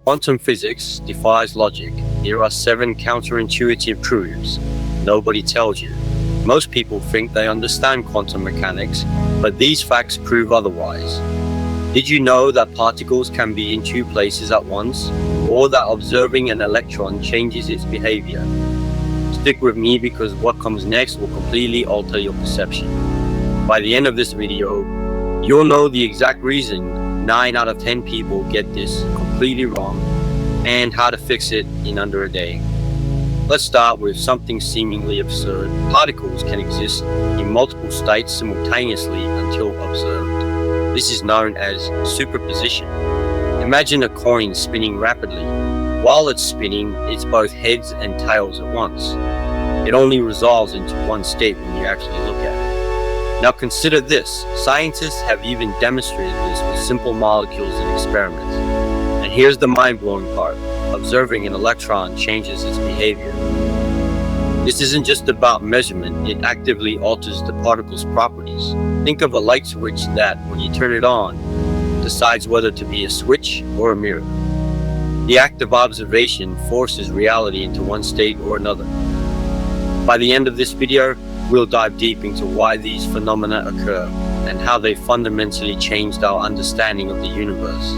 Quantum physics defies logic. Here are 7 counterintuitive truths nobody tells you. Most people think they understand quantum mechanics, but these facts prove otherwise. Did you know that particles can be in 2 places at once, or that observing an electron changes its behavior? Stick with me because what comes next will completely alter your perception. By the end of this video, you'll know the exact reason 9 out of 10 people get this completely wrong and how to fix it in under a day. Let's start with something seemingly absurd. Particles can exist in multiple states simultaneously until observed. This is known as superposition. Imagine a coin spinning rapidly. While it's spinning, it's both heads and tails at once. It only resolves into one state when you actually look at it. Now consider this. Scientists have even demonstrated this with simple molecules in experiments. And here's the mind-blowing part. Observing an electron changes its behavior. This isn't just about measurement, it actively alters the particle's properties. Think of a light switch that, when you turn it on, decides whether to be a switch or a mirror. The act of observation forces reality into one state or another. By the end of this video, we'll dive deep into why these phenomena occur and how they fundamentally changed our understanding of the universe.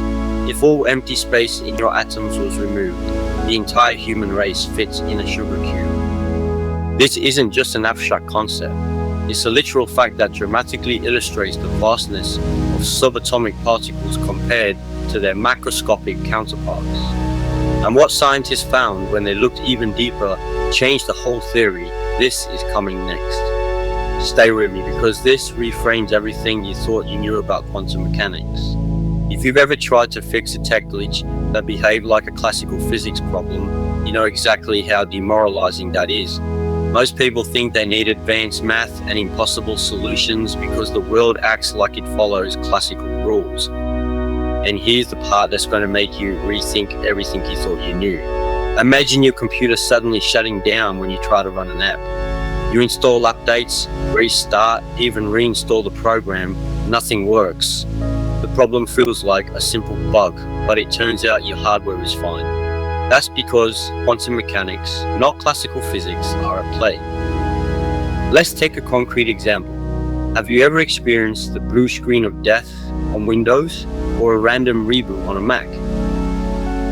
If all empty space in your atoms was removed, the entire human race fits in a sugar cube. This isn't just an abstract concept. It's a literal fact that dramatically illustrates the vastness of subatomic particles compared to their macroscopic counterparts. And what scientists found when they looked even deeper changed the whole theory. This is coming next. Stay with me because this reframes everything you thought you knew about quantum mechanics. If you've ever tried to fix a tech glitch that behaved like a classical physics problem, you know exactly how demoralizing that is. Most people think they need advanced math and impossible solutions because the world acts like it follows classical rules. And here's the part that's going to make you rethink everything you thought you knew. Imagine your computer suddenly shutting down when you try to run an app. You install updates, restart, even reinstall the program, nothing works. The problem feels like a simple bug, but it turns out your hardware is fine. That's because quantum mechanics, not classical physics, are at play. Let's take a concrete example. Have you ever experienced the blue screen of death on Windows or a random reboot on a Mac?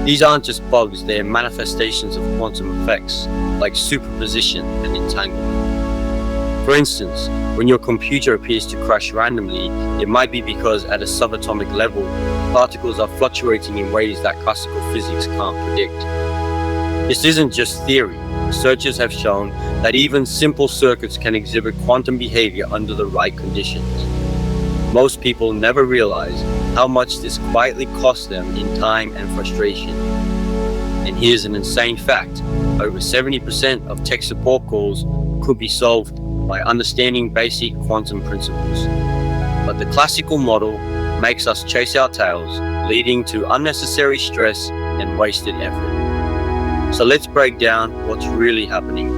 These aren't just bugs, they're manifestations of quantum effects, like superposition and entanglement. For instance, when your computer appears to crash randomly, it might be because at a subatomic level, particles are fluctuating in ways that classical physics can't predict. This isn't just theory. Researchers have shown that even simple circuits can exhibit quantum behavior under the right conditions. Most people never realize how much this quietly costs them in time and frustration. And here's an insane fact. Over 70% of tech support calls could be solved by understanding basic quantum principles. But the classical model makes us chase our tails, leading to unnecessary stress and wasted effort. So let's break down what's really happening.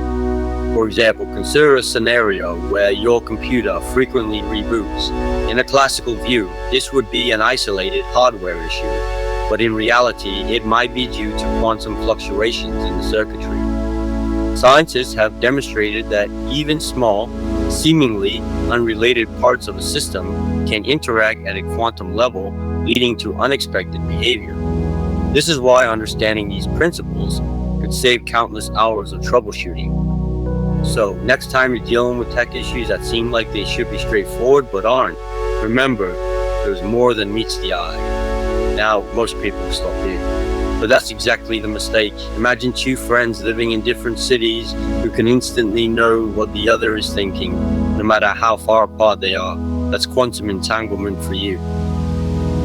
For example, consider a scenario where your computer frequently reboots. In a classical view, this would be an isolated hardware issue, but in reality, it might be due to quantum fluctuations in the circuitry. Scientists have demonstrated that even small, seemingly unrelated parts of a system can interact at a quantum level, leading to unexpected behavior. This is why understanding these principles could save countless hours of troubleshooting. So, next time you're dealing with tech issues that seem like they should be straightforward but aren't, remember, there's more than meets the eye. Now, most people stop here. But that's exactly the mistake. Imagine 2 friends living in different cities who can instantly know what the other is thinking, no matter how far apart they are. That's quantum entanglement for you.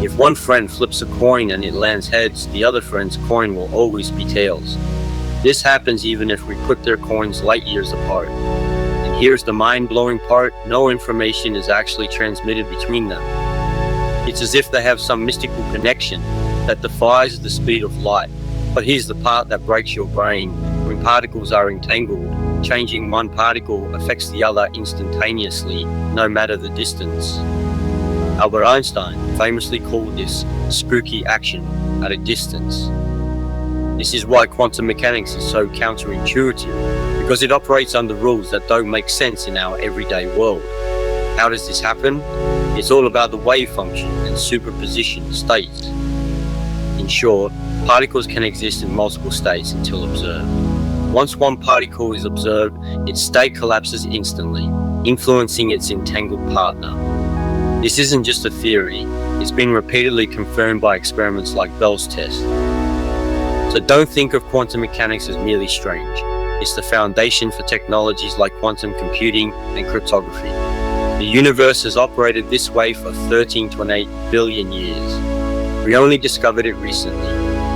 If one friend flips a coin and it lands heads, the other friend's coin will always be tails. This happens even if we put their coins light years apart. And here's the mind-blowing part, no information is actually transmitted between them. It's as if they have some mystical connection that defies the speed of light. But here's the part that breaks your brain. When particles are entangled, changing one particle affects the other instantaneously, no matter the distance. Albert Einstein famously called this spooky action at a distance. This is why quantum mechanics is so counterintuitive, because it operates under rules that don't make sense in our everyday world. How does this happen? It's all about the wave function and superposition states. In short, particles can exist in multiple states until observed. Once one particle is observed, its state collapses instantly, influencing its entangled partner. This isn't just a theory, it's been repeatedly confirmed by experiments like Bell's test. So don't think of quantum mechanics as merely strange. It's the foundation for technologies like quantum computing and cryptography. The universe has operated this way for 13.8 billion years. We only discovered it recently.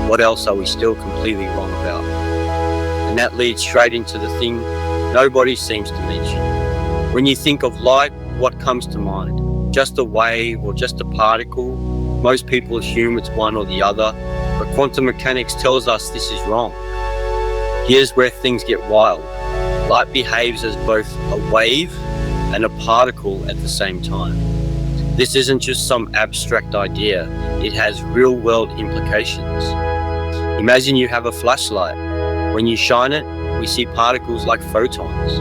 What else are we still completely wrong about? And that leads straight into the thing nobody seems to mention. When you think of light, what comes to mind? Just a wave or just a particle? Most people assume it's one or the other, but quantum mechanics tells us this is wrong. Here's where things get wild. Light behaves as both a wave and a particle at the same time. This isn't just some abstract idea, it has real-world implications. Imagine you have a flashlight. When you shine it, we see particles like photons.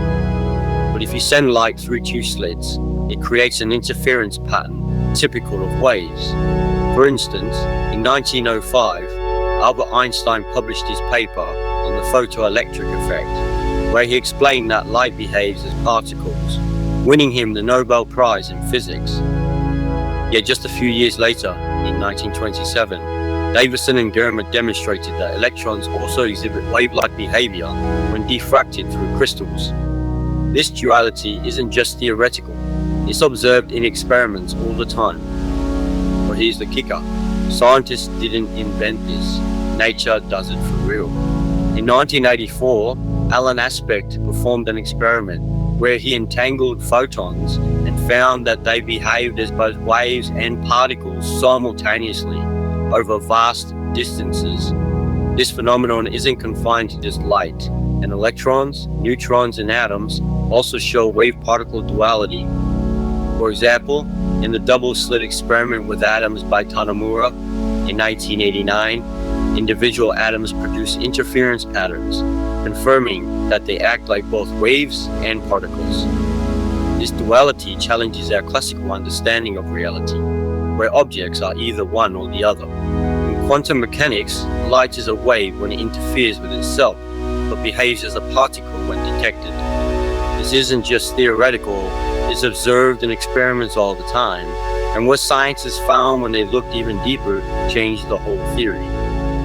But if you send light through two slits, it creates an interference pattern typical of waves. For instance, in 1905, Albert Einstein published his paper on the photoelectric effect, where he explained that light behaves as particles, winning him the Nobel Prize in physics. Yet just a few years later, in 1927, Davison and Germer demonstrated that electrons also exhibit wave-like behavior when diffracted through crystals. This duality isn't just theoretical, it's observed in experiments all the time. But here's the kicker. Scientists didn't invent this. Nature does it for real. In 1984, Alan Aspect performed an experiment where he entangled photons and found that they behaved as both waves and particles simultaneously over vast distances. This phenomenon isn't confined to just light, and electrons, neutrons, and atoms also show wave-particle duality. For example, in the double-slit experiment with atoms by Tanimura in 1989, individual atoms produce interference patterns, confirming that they act like both waves and particles. This duality challenges our classical understanding of reality, where objects are either one or the other. In quantum mechanics, light is a wave when it interferes with itself, but behaves as a particle when detected. This isn't just theoretical, it's observed in experiments all the time, and what scientists found when they looked even deeper changed the whole theory.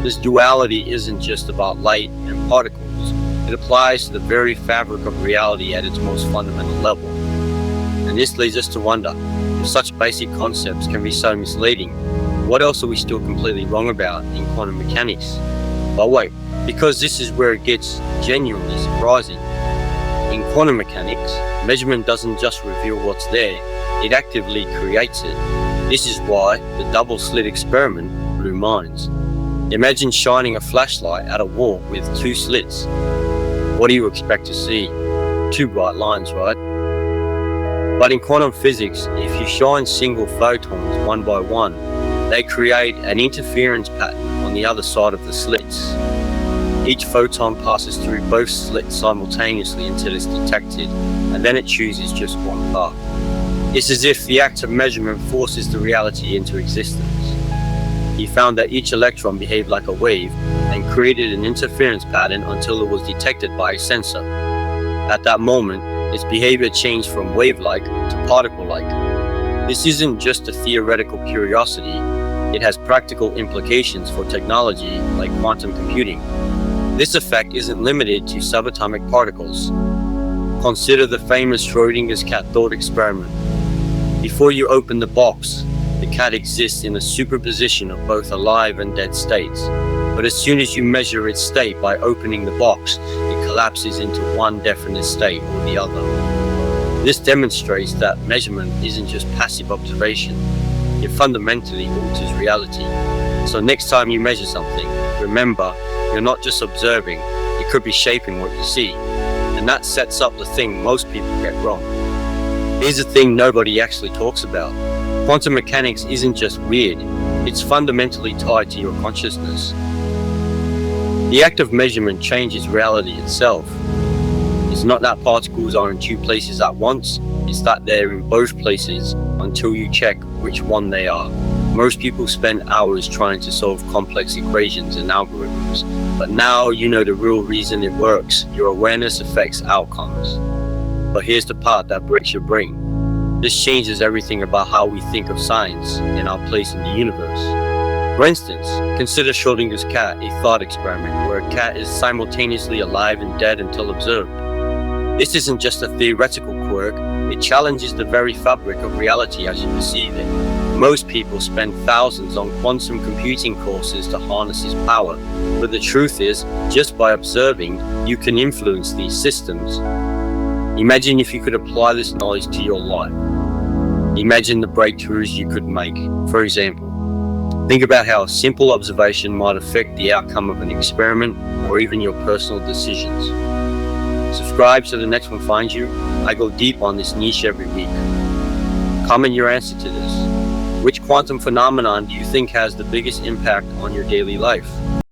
This duality isn't just about light and particles, it applies to the very fabric of reality at its most fundamental level. And this leads us to wonder, if such basic concepts can be so misleading, what else are we still completely wrong about in quantum mechanics? But wait, because this is where it gets genuinely surprising. In quantum mechanics, measurement doesn't just reveal what's there, it actively creates it. This is why the double-slit experiment blew minds. Imagine shining a flashlight at a wall with two slits. What do you expect to see? Two bright lines, right? But in quantum physics, if you shine single photons one by one, they create an interference pattern on the other side of the slits. Each photon passes through both slits simultaneously until it's detected, and then it chooses just one path. It's as if the act of measurement forces the reality into existence. He found that each electron behaved like a wave and created an interference pattern until it was detected by a sensor. At that moment, its behavior changed from wave-like to particle-like. This isn't just a theoretical curiosity, it has practical implications for technology like quantum computing. This effect isn't limited to subatomic particles. Consider the famous Schrodinger's cat thought experiment. Before you open the box, the cat exists in a superposition of both alive and dead states. But as soon as you measure its state by opening the box, it collapses into one definite state or the other. This demonstrates that measurement isn't just passive observation, it fundamentally alters reality. So next time you measure something, remember, you're not just observing, you could be shaping what you see. And that sets up the thing most people get wrong. Here's the thing nobody actually talks about. Quantum mechanics isn't just weird, it's fundamentally tied to your consciousness. The act of measurement changes reality itself. It's not that particles are in two places at once, it's that they're in both places until you check which one they are. Most people spend hours trying to solve complex equations and algorithms, but now you know the real reason it works. Your awareness affects outcomes. But here's the part that breaks your brain. This changes everything about how we think of science and our place in the universe. For instance, consider Schrödinger's cat, a thought experiment where a cat is simultaneously alive and dead until observed. This isn't just a theoretical quirk, it challenges the very fabric of reality as you perceive it. Most people spend thousands on quantum computing courses to harness its power, but the truth is, just by observing, you can influence these systems. Imagine if you could apply this knowledge to your life. Imagine the breakthroughs you could make. For example, think about how a simple observation might affect the outcome of an experiment or even your personal decisions. Subscribe so the next one finds you. I go deep on this niche every week. Comment your answer to this. Which quantum phenomenon do you think has the biggest impact on your daily life?